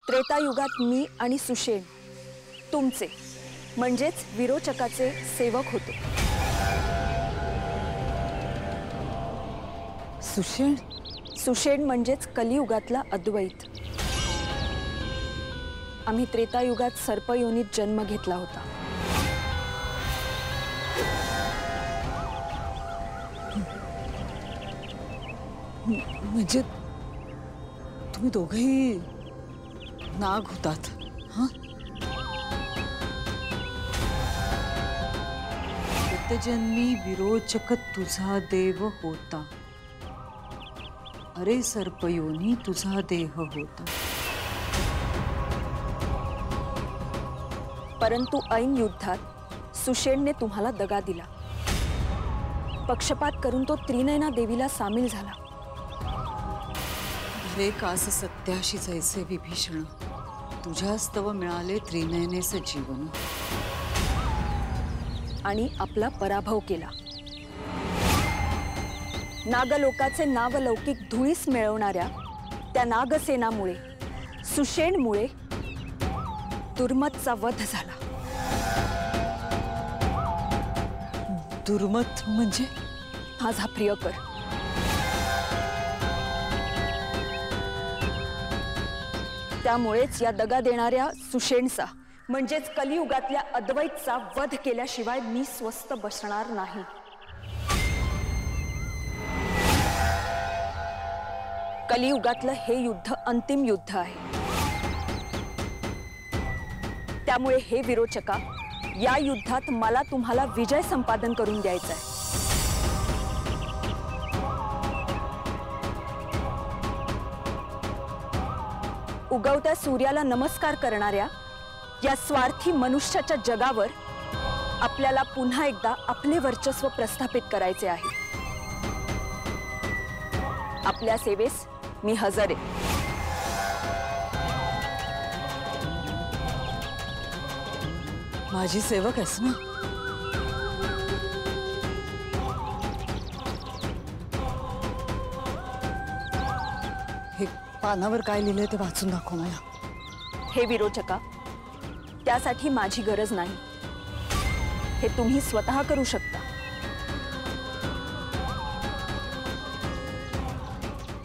त्रेतायुगात मी आणि सुषेण तुमचे म्हणजेच विरोचकाचे सेवक होतो। सुषेण? सुषेण म्हणजेच कलियुगातला अद्वैत। आम्ही त्रेतायुगात सर्पयोनीत जन्म घेतला होता। म्हणजे तुम्ही दोघेही नाग होतात? हां, जन्मी विरोचक तुझा देव होता, अरे सर्पयोनी तुझा देह होता। परंतु ऐन युद्धात सुषेणने तुम्हाला दगा दिला। पक्षपात करून तो त्रिनयना देवीला सामील झाला। रे कास सत्याशी जैसे विभीषण, तुझ्यास्तव मिळाले त्रिनयनेचे जीवन। आणि आपला पराभव केला। नागलोकाचे नावलौकिक धुळीस मिळवणाऱ्या त्या नागसेनामुळे सुषेणमुळे दुर्मतचा वध झाला। दुर्मत म्हणजे? माझा प्रियकर। त्यामुळेच या दगा देणाऱ्या सुषेणचा म्हणजेच कलियुगातल्या अद्वैतचा वध केल्याशिवाय मी स्वस्थ बसणार नाही। कलियुगातलं हे युद्ध अंतिम युद्ध आहे। त्यामुळे हे विरोचका, या युद्धात मला तुम्हाला विजय संपादन करून द्यायचा आहे। उगवत्या सूर्याला नमस्कार करणाऱ्या या स्वार्थी मनुष्याच्या जगावर आपल्याला पुन्हा एकदा आपले वर्चस्व प्रस्थापित करायचे आहे। आपल्या सेवेस मी हजर आहे। माझी सेवक आहेस ना? हे पानावर काय लिहिलंय ते वाचून दाखव मला। हे विरोचका, त्यासाठी माझी गरज नाही। हे तुम्ही स्वतः करू शकता।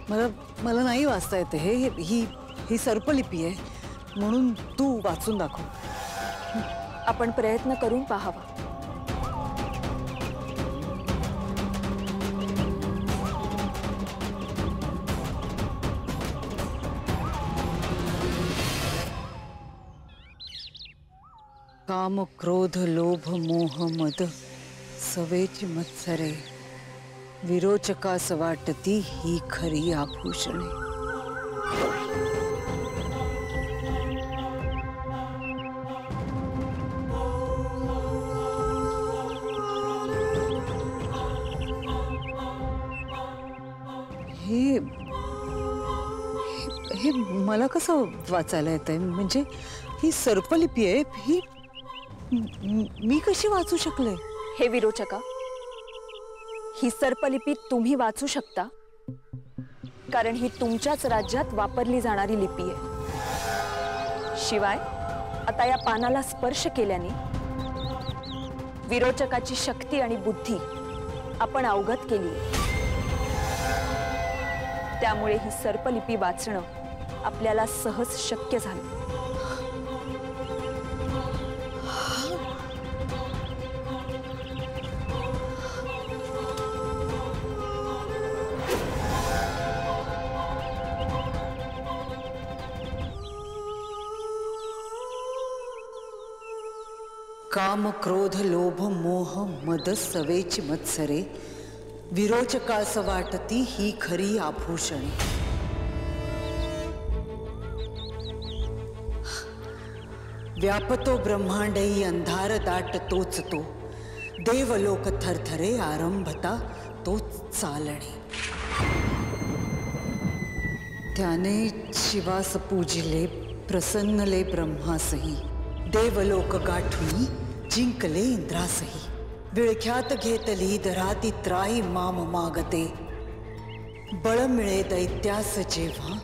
मला नाही वाचता येते। ही सर्पलिपी आहे, म्हणून तू वाचून दाखव। आपण प्रयत्न करून पाहावा। काम क्रोध लोभ मोह मद सवेच मत्सरे, विरोचकास वाटती ही खरी आभूषणे। हे मला कसं वाचायला येतंय? म्हणजे ही सर्पलिपी आहे, ही मी कशी वाचू शकले? हे विरोचका, ही सर्पलिपी तुम्ही वाचू शकता कारण ही तुमच्याच राज्यात वापरली जाणारी लिपी आहे। शिवाय आता या पानाला स्पर्श केल्याने विरोचकाची शक्ती आणि बुद्धी आपण अवगत केली। त्यामुळे ही सर्पलिपी वाचणं आपल्याला सहज शक्य झालं। काम क्रोध लोभ मोह मद सवेच मत्सरे, विरोचकास वाटती ही खरी आभूषणे। व्यापतो ब्रह्मांडई अंधार दाट तोच तो, देवलोक थरथरे आरंभता तोच चालणे। त्याने शिवास पूजिले प्रसन्नले ब्रह्मासही, देवलोक गाठुनी जिंकले इंद्रासही। विळख्यात घेतली दराती त्राही माम मागते, बळ मिळे दैत्यास जेव्हा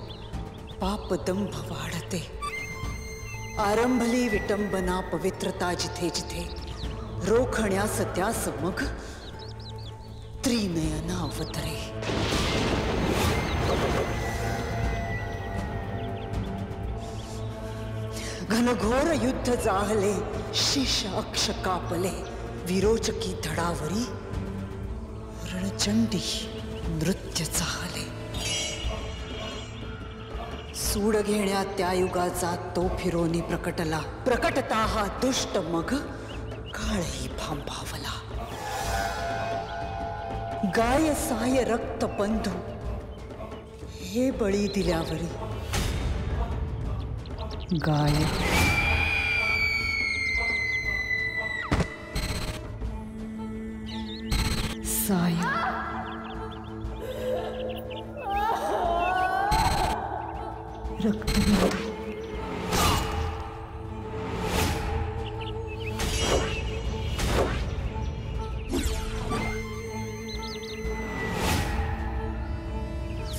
पाप दंभ वाढते। आरंभली विटंबना पवित्रता जिथे जिथे रोखण्यास त्या समग त्रिनयन अवतरे. घनघोर युद्ध जाहले, शीश अक्ष कापले, विरोचकी धडावरी रणचंडी नृत्य चाहले. सूड घेण्यात त्या युगाचा तो फिरोनी प्रकटला. प्रकटता हा दुष्ट मग काळही भांबावला. गाय साय रक्त बंधू हे बळी दिल्यावरी गाय साय रक्त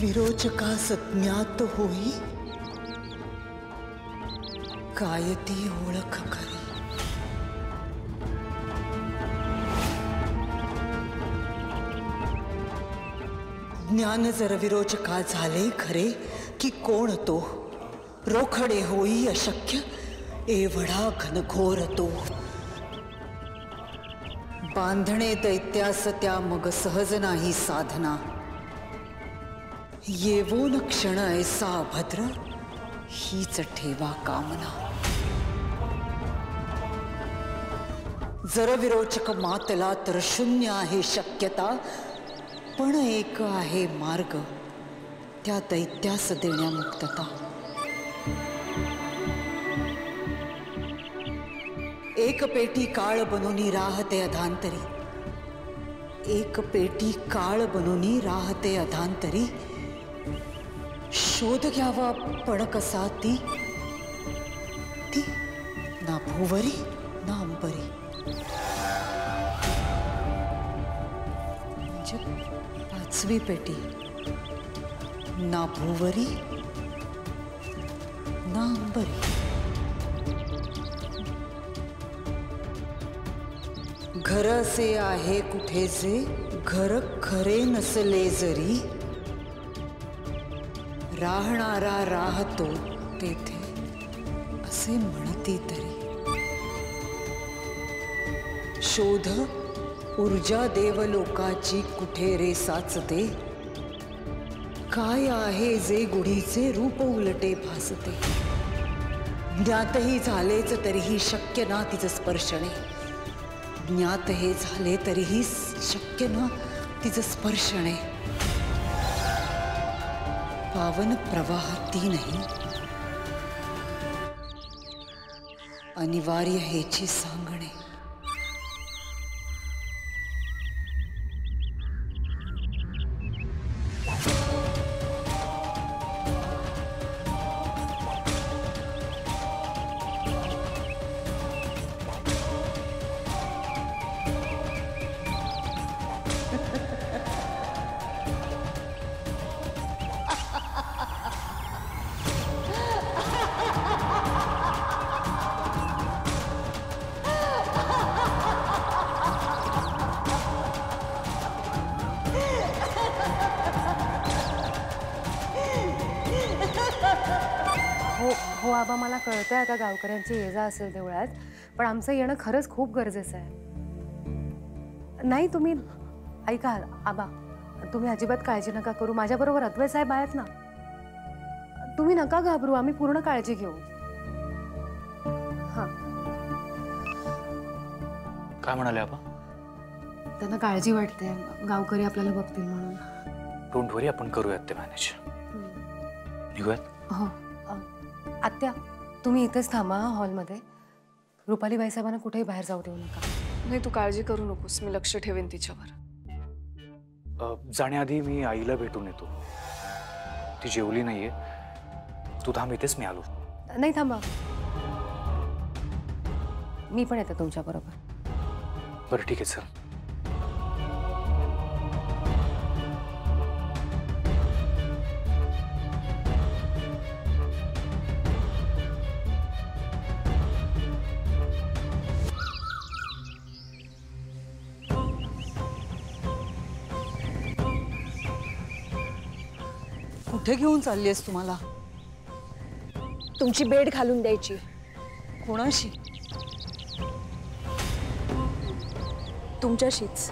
विरोचकास ज्ञात होई काय ती ओळख खरी. ज्ञान जर विरोचका झाले खरे की कोण तो. रोखडे होई अशक्य एवढा घनघोर तो. बांधणे दैत्यास त्या मग सहज नाही साधना. येवोन क्षण ऐसा अभद्र हीच ठेवा कामना. जर विरोचक मातला तर शून्य आहे शक्यता. पण एक आहे मार्ग त्या दैत्यास देण्या मुक्तता. एक पेटी काळ बनूनी राहते अधांतरी. एक पेटी काळ बनूनी राहते अधांतरी. शोध घ्यावा पण कसा ती. ती ना भुवरी ना अंबरी. म्हणजे पाचवी पेटी ना भुवरी ना अंबरी. घर असे आहे कुठे जे घर खरे नसले जरी. राहणारा राहतो तेथे असे म्हणती तरी. शोध ऊर्जा देवलोकाची कुठे रे साचते. काय आहे जे गुढीचे रूप उलटे भासते. ज्ञातही झालेच तरीही शक्य ना तिचं स्पर्शणे. ज्ञात हे झाले तरीही शक्य ना तिचं स्पर्शणे. पावन प्रवाह ती नाही अनिवार्य हेची सांगणे. हो आबा, मला कळतंय आता गावकऱ्यांची ये जा असेल देवळात, पण आमचं येणं खरंच खूप गरजेचं आहे. नाही तुम्ही ऐका आबा, तुम्ही अजिबात काळजी नका करू. माझ्याबरोबर अद्वैत साहेब आहेत ना. तुम्ही नका घाबरू, आम्ही पूर्ण काळजी घेऊ. हां. काय म्हणाले आबा? त्यांना काळजी वाटते, गावकरी आपल्याला बघतील म्हणून. डोंट वरी, आपण करूयात ते मॅनेज. निघूयात? हो. आत्या, तुम्ही इथेच थांबा हॉलमध्ये. रुपाली बाईसाहेबांना कुठेही बाहेर जाऊ देऊ नका. नाही, तू काळजी करू नकोस, मी लक्ष ठेवेन तिच्यावर. जाण्याआधी मी आईला भेटून येतो. ती जेवली नाहीये. तू थांब इथेच, मी आलो. नाही, थांबा, मी पण येते तुमच्या बरोबर. बरं ठीक आहे सर. कुठे घेऊन चाललीयस तुम्हाला? तुमची बेड घालून द्यायची. कोणाशी? तुमच्याशीच.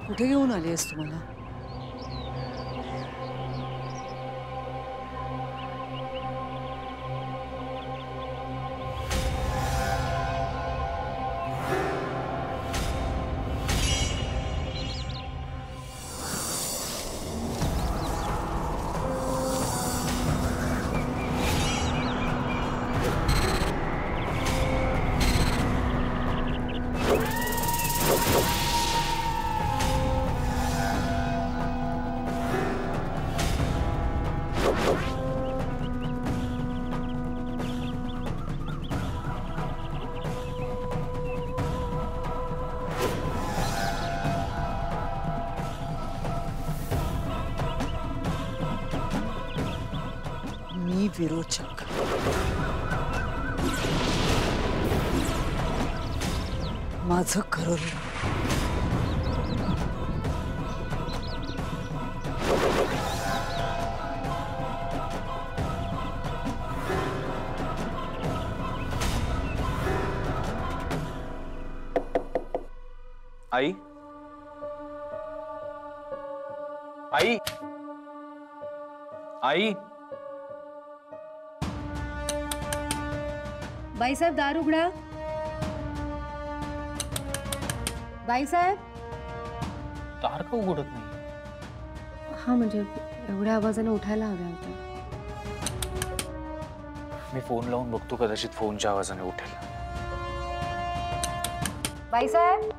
कुठे घेऊन आलीयस तुम्हाला? मी विरोचक. माझं ठरवलं. आई, आई, आई. बाईसाहेब दार उघडा. बाईसाहेब. दार का उघडत नाही? हा म्हणजे एवढ्या आवाजाने उठायला हव्या होत्या. मी फोन लावून बघतो, कदाचित फोनच्या आवाजाने उठेल. बाईसाहेब.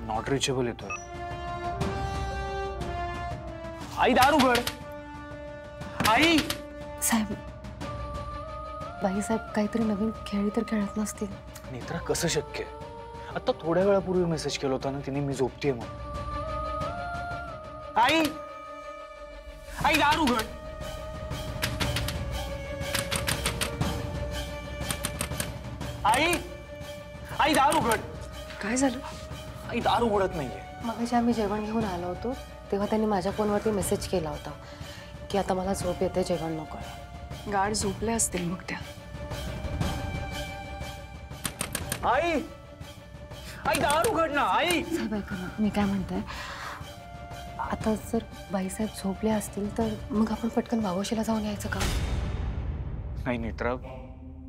नॉट रिचेबल येतोय. आई दार उघड. आई. साहेब, बाईसाहेब काहीतरी नवीन खेळी तर खेळत नसतील. नेत्रा, कसं शक्य आहे? आता थोड्या वेळापूर्वी मेसेज केला होता ना तिने, मी झोपतेय मग. आई, आई दार उघड. आई, आई दार उघड. काय झालं? आई दार उघडत नाहीये. मगाशी आम्ही जेवण घेऊन आलो होतो तेव्हा त्यांनी माझ्या फोनवरती मेसेज केला होता की आता मला झोप येते, जेवण नको. गाढ झोपले असतील मग त्या. आई, आई दार उघड ना. आई. साहेब ऐका ना, मी काय म्हणते, आता जर बाईसाहेब झोपले असतील तर मग आपण पटकन वावशीला जाऊन यायचं का? नाही नेत्रा,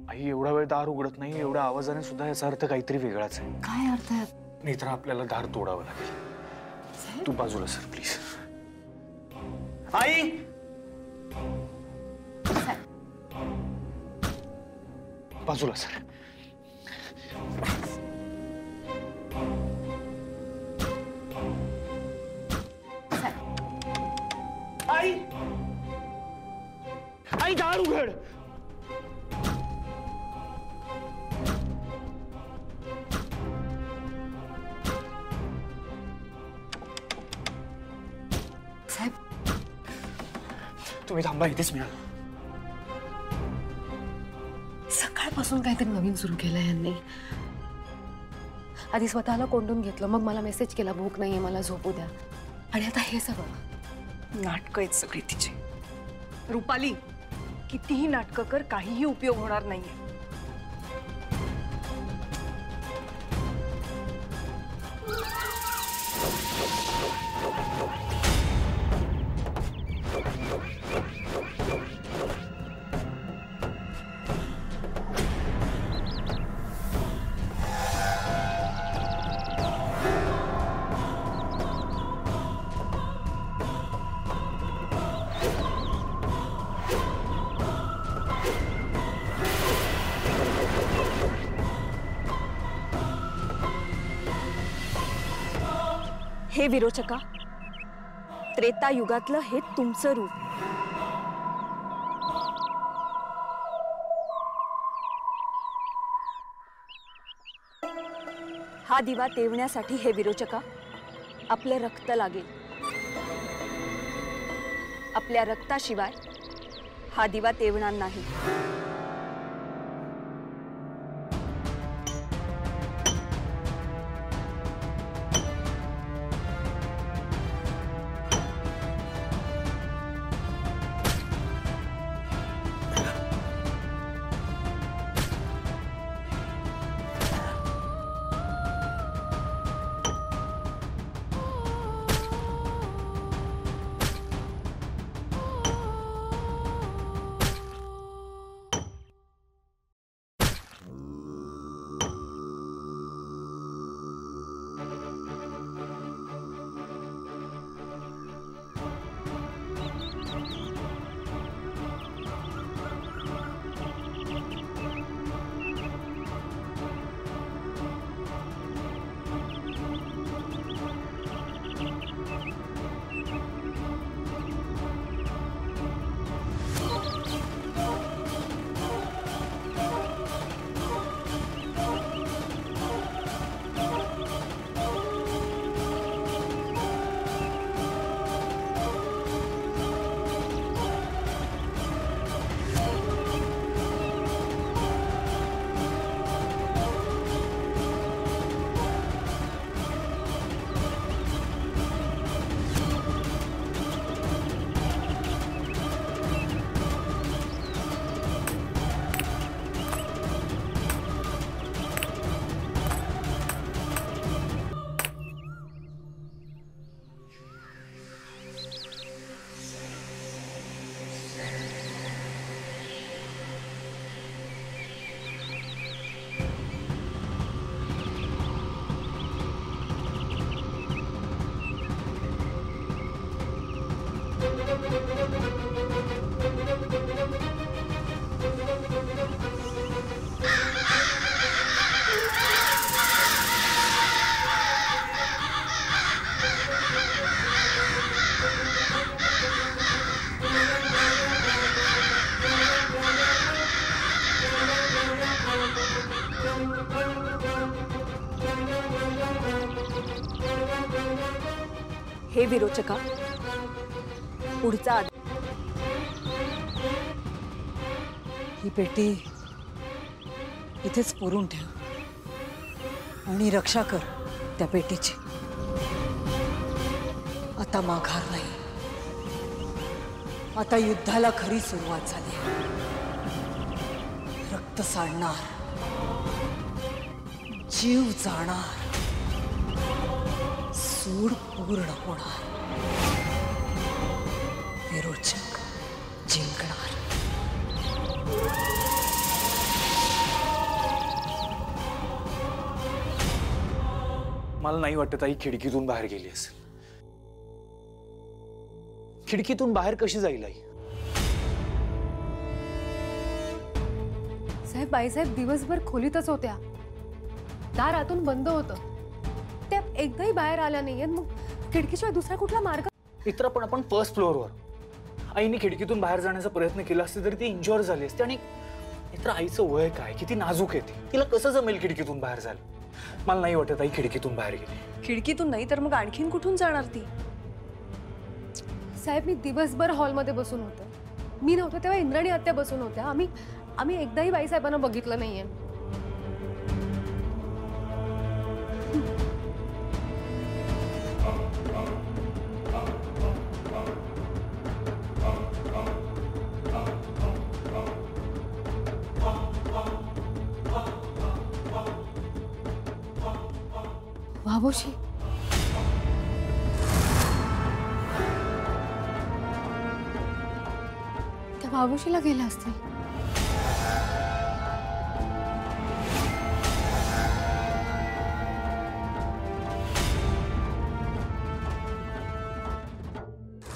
आई एवढा वेळ दार उघडत नाही. एवढ्या आवाजाने सुद्धा याचा अर्थ काहीतरी वेगळाच आहे. काय अर्थ आहे? नेत्रा, आपल्याला दार तोडावं लागेल. तू बाजूला सर प्लीज. आई. बाजूला सर. आई, आई दार उघड. साहेब, तुम्ही थांबा, इथेच मिळा. सकाळपासून काहीतरी नवीन सुरू केलं यांनी. आधी स्वतःला कोंडून घेतलं, मग मला मेसेज केला भूक नाहीये, मला झोपू द्या. आणि आता हे सगळं. नाटकं आहेत सगळी तिची. रुपाली, कितीही नाटकं कर, काहीही उपयोग होणार नाहीये. हे विरोचका, त्रेता युगातलं हे तुमचं रूप. हा दिवा तेवण्यासाठी हे विरोचका आपलं रक्त लागेल. आपल्या रक्ताशिवाय हा दिवा तेवणार नाही. हे विरोचका, पुढचा ही पेटी इथेच पुरून ठेव आणि रक्षा कर त्या पेटीची. आता माघार नाही. आता युद्धाला खरी सुरुवात झाली. रक्त सांडणार, जीव जाणार, सूड पूर्ण होणार. विरोचक जिंकणार. मला नाही वाटत आई खिडकीतून बाहेर गेली असेल. खिडकीतून बाहेर कशी जाईल आई? साहेब, बाईसाहेब दिवसभर खोलीतच होत्या. दार आतून बंद होतं. त्या एकदाही बाहेर आल्या नाहीयेत. मग खिडकीशिवाय दुसरा कुठला मार्ग? मित्र, पण आपण फर्स्ट फ्लोअरवर. आईने खिडकीतून बाहेर जाण्याचा प्रयत्न केला असता तरी ती इंज्युअर झाली असते. आणि मित्र, आईचं वय काय, किती नाजूक आहे ती. तिला कसं जमेल खिडकीतून बाहेर जायला? मला नाही वाटत आई खिडकीतून बाहेर गेली. खिडकीतून नाही तर मग आणखीन कुठून जाणार ती? साहेब, मी दिवसभर हॉलमध्ये बसून होते. मी नव्हते तेव्हा इंद्राणी आत्या बसून होत्या. आम्ही एकदाही बाईसाहेबांना बघितलं नाहीये. वावोशी, त्या वावोशीला गेल्या असतील.